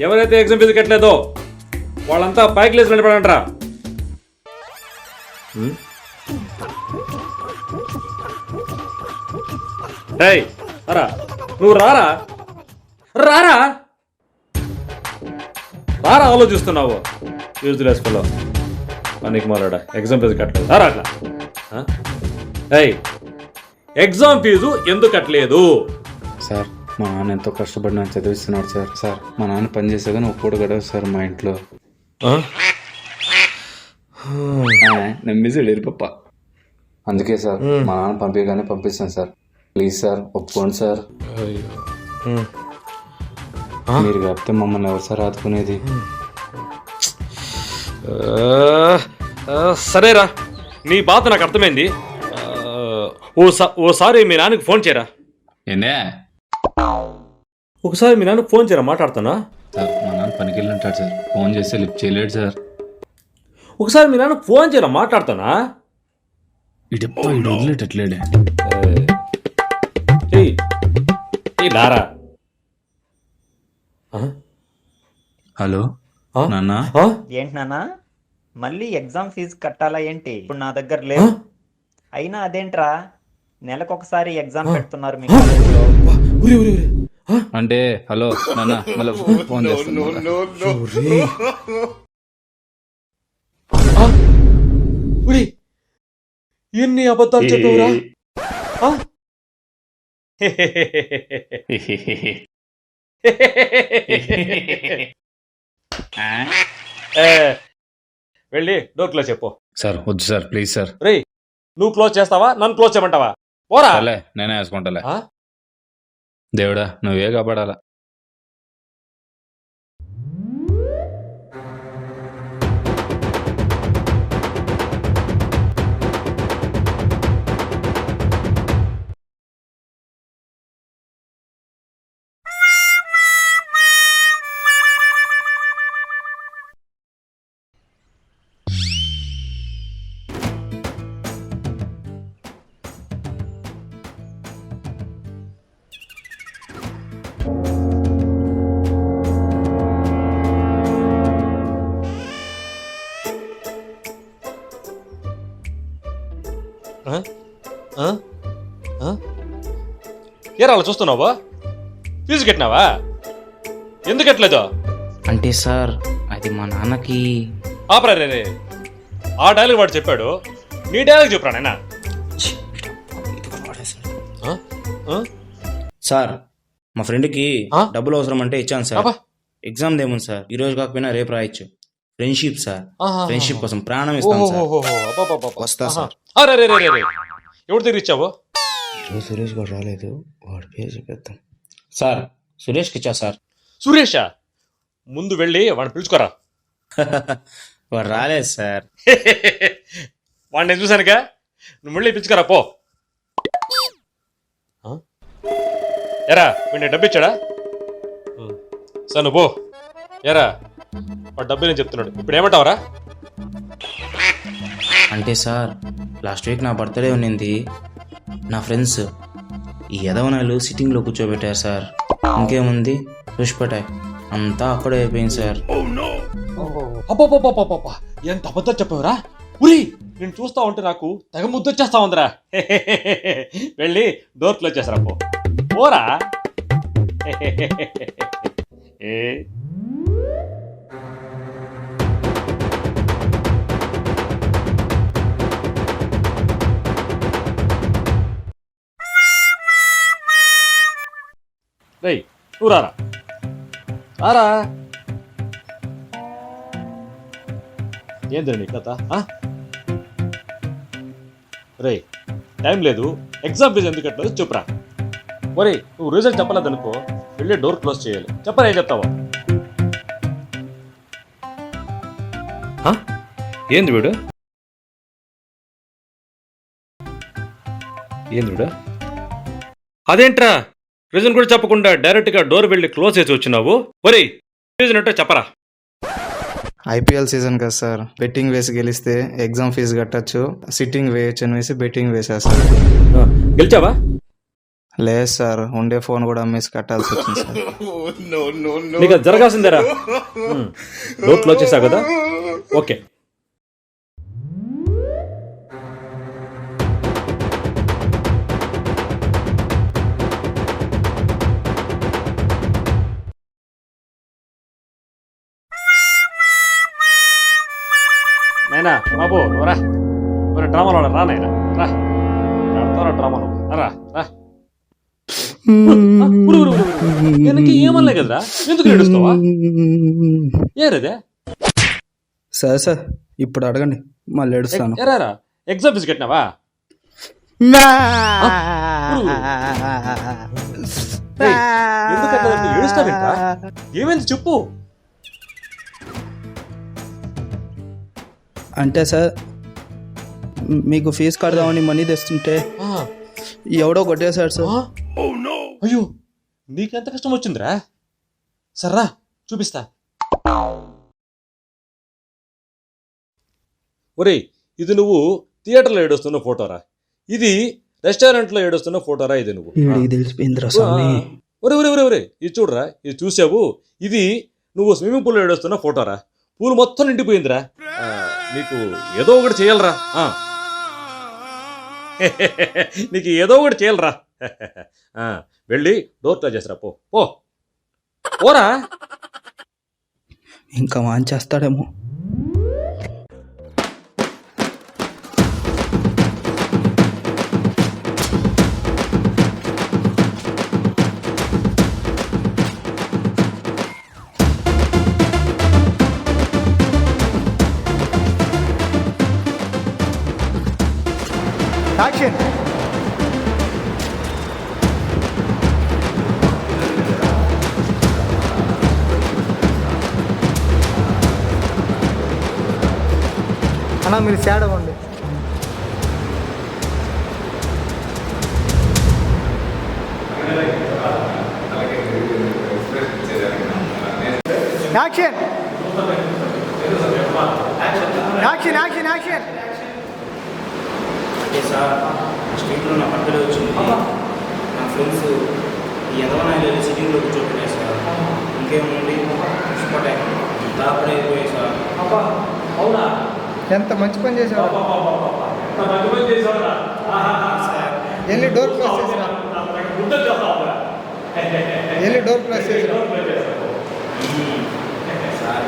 ఎవరైతే exam fee కట్టలేదో వాళ్ళంతా పైకి లేచి నిలబడంటారా? రా, నువ్వు రారా రారా రారా ఆలోచిస్తున్నావు ఫీజులు వేసుకోలో పనికి మారాడా ఎగ్జామ్ ఫీజు కట్టలేదు రారా అట్లా. ఎగ్జామ్ ఫీజు ఎందుకు కట్టలేదు? సార్ మా నాన్న ఎంతో కష్టపడి నాకు చదివిస్తున్నాడు సార్. సార్ మా నాన్న పని చేసే కానీ ఒప్పుడు గడవదు సార్ మా ఇంట్లో. నమ్మేసాడు పప్ప. అందుకే సార్ మా నాన్న పంపించగానే పంపిస్తాను సార్. ప్లీజ్ సార్ ఒప్పుకోండి సార్. మీరు కాకపోతే మమ్మల్ని ఎవరు సార్ ఆదుకునేది? సరేరా, నీ బాధ నాకు అర్థమైంది. ఓసారి మీ నాన్నకి ఫోన్ చేయరా. ఏందే? ఒకసారి మీ నాన్నకి ఫోన్ చేయరా, మాట్లాడుతున్నా. సార్ మా నాన్న పనికి వెళ్ళింటాడు సార్. ఫోన్ చేస్తే లిఫ్ట్ చేయలేడు సార్. ఒకసారి మీ నాన్నకి ఫోన్ చేయరా, మాట్లాడుతున్నా. ఇటప్ప ఇటు వదిలేటట్లేడే. లారా. హలో నాన్న. ఏంటి నాన్న, మళ్ళీ ఎగ్జామ్ ఫీజు కట్టాలా ఏంటి? ఇప్పుడు నా దగ్గర లేదు. అయినా అదేంట్రా, నెలకొకసారి ఎగ్జామ్ పెడుతున్నారు మీ కాలేజీలో. అంటే హలో నాన్న, మళ్ళీ ఫోన్ చేస్తాను. ఎన్ని అబద్ధాలు చెప్పావురా? వెళ్ళి డోర్ క్లోజ్ చెప్పు. సార్ వద్దు సార్, ప్లీజ్ సార్. రే, నువ్వు క్లోజ్ చేస్తావా, నన్ను క్లోజ్ చేయమంటావా? పోరా. నేనే వేసుకుంటాలే. దేవుడా నువ్వే కాపాడాలా. ఏరా అలా చూస్తున్నావా? ఫీజు కట్టినావా? ఎందుకు కట్టలేదు? అంటే సార్ అది మా నాన్నకి. ఆపరా రే, ఆ డైలాగ్ వాడు చెప్పాడు, నీ డైలాగ్ చెప్పురా నాయనా. సార్ మా ఫ్రెండ్కి డబ్బులు అవసరం అంటే ఇచ్చాను సార్. ఎగ్జామ్ దేముంది సార్, ఈ రోజు కాకపోయినా రేపు రాయొచ్చు. ఫ్రెండ్షిప్ సార్, ఫ్రెండ్షిప్ కోసం ప్రాణం ఇస్తాను సార్. వస్తా సార్. ఎవరి దగ్గర ఇచ్చావు? ఈరోజు సురేష్ గారు రాలేదు, వాడి పేరు చెప్పేద్దాం సార్. సురేష్కి ఇచ్చా సార్. సురేషా? ముందు వెళ్ళి వాడిని పిలుచుకోరా. వాడు రాలేదు సార్. వాడిని నేను చూశానుగా, నువ్వు మళ్ళీ పిలుచుకోరా పో. ఎరా వీడిని డబ్బు ఇచ్చాడా? సార్ నువ్వు పో. ఎరా వాడు డబ్బు నేను చెప్తున్నాడు, ఇప్పుడు ఏమంటావరా? అంటే సార్ లాస్ట్ వీక్ నా బర్త్డే ఉన్నింది. నా ఫ్రెండ్స్ ఈ యదవనాలు సిట్టింగ్లో కూర్చోబెట్టారు సార్. ఇంకేముంది, పుష్పటాయ్ అంతా అక్కడే అయిపోయింది సార్. ఎంత అబద్ధం చెప్పావురా? ఉరి నేను చూస్తా ఉంటే నాకు తెగ ముద్దొచ్చేస్తా ఉందిరా. వెళ్ళి డోర్ క్లోజ్ చేస్తారా పో. పోరా. రేయ్ నువ్వు రారా రారా. ఏంద్రా నీ కథ? రేయ్ టైం లేదు, ఎగ్జామ్ ఫీజు ఎందుకు కట్టలేదు చెప్పురా. మరి నువ్వు రీజన్ చెప్పలేదు అనుకో, వెళ్ళి డోర్ క్లోజ్ చేయాలి. చెప్పరా, ఏం చెప్తావా? ఏంది వీడు? ఏంది వీడు? అదేంట్రా రీజన్ కూడా చెప్పకుండా డైరెక్ట్గా డోర్ వెళ్ళి క్లోజ్ చేసి వచ్చినావు? ఒరేయ్ రీజన్ అంటే చెప్పరా. ఐపీఎల్ సీజన్ కదా సార్, బెట్టింగ్ వేసి గెలిస్తే ఎగ్జామ్ ఫీజు కట్టచ్చు, సిట్టింగ్ వేయచ్చు అని వేసి బెట్టింగ్ వేసా సార్. గెలిచావా? లేదు సార్, ఉండే ఫోన్ కూడా అమ్మేసి కట్టాల్సి వచ్చింది సార్. నీకు అది జరగాల్సిందేరా. డోర్ క్లోజ్ చేసావు కదా, ఓకే. నైనా బాబు నువ్వు రా, మరి డ్రామాలో రా నైనా, రా ఆడతారా డ్రామాలో, రా రా. వెనక్కి ఏమనలే కదరా, ఎందుకు ఏడుస్తావా? ఏరదే సరే సార్, ఇప్పుడు అడగండి, మళ్ళీ ఏడుస్తాను. ఎరారా ఎగ్జామ్ ఫీజు కట్టినావా? ఎందుకంటే ఏడుస్తావేంటా? ఏమైంది చెప్పు. అంటే సార్, మీకు ఫీజు కడదామని మనీ తెస్తుంటే ఎవడో కొట్టేశాడు సార్. అయ్యో, నీకెంత కష్టం వచ్చిందిరా? సర్రా చూపిస్తా. ఒరేయ్, ఇది నువ్వు థియేటర్లో ఏడుస్తున్న ఫోటోరా, ఇది రెస్టారెంట్లో ఏడుస్తున్న ఫోటోరా, ఇది నువ్వు. వీడికి తెలిసిపోయిందిరా స్వామి. ఒరే ఒరే ఒరే ఒరే, ఇది చూడరా, ఇది చూసావు, ఇది నువ్వు స్విమ్మింగ్ పూల్లో ఏడుస్తున్న ఫోటోరా. పూలు మొత్తం నిండిపోయిందిరా. నీకు ఏదో ఒకటి చేయాలరా, నీకు ఏదో ఒకటి చేయాలరా. వెళ్ళి డోర్ క్లోజ్ చేసిరా, పో పో పోరా. ఇంకా వాంచేస్తాడేమో. యాక్షన్. అన్నా మీరు సాడ్ అవ్వండి. Action action action action. అంటే సార్, స్ట్రీట్లో నా బర్త్డే వచ్చింది, నా ఫ్రెండ్స్ ఈ ఎదవనాయలు సిట్టింగ్లో కూర్చోబెట్టారు సార్. ఇంకేముంది, పుష్పటాయ్ దాపడైపోయాయి సార్. అవునా? ఎంత మంచి పని చేసావు. వెళ్ళి డోర్ క్లోజ్ చేసిరా, వెళ్ళి డోర్ క్లోజ్ చేసిరా. సార్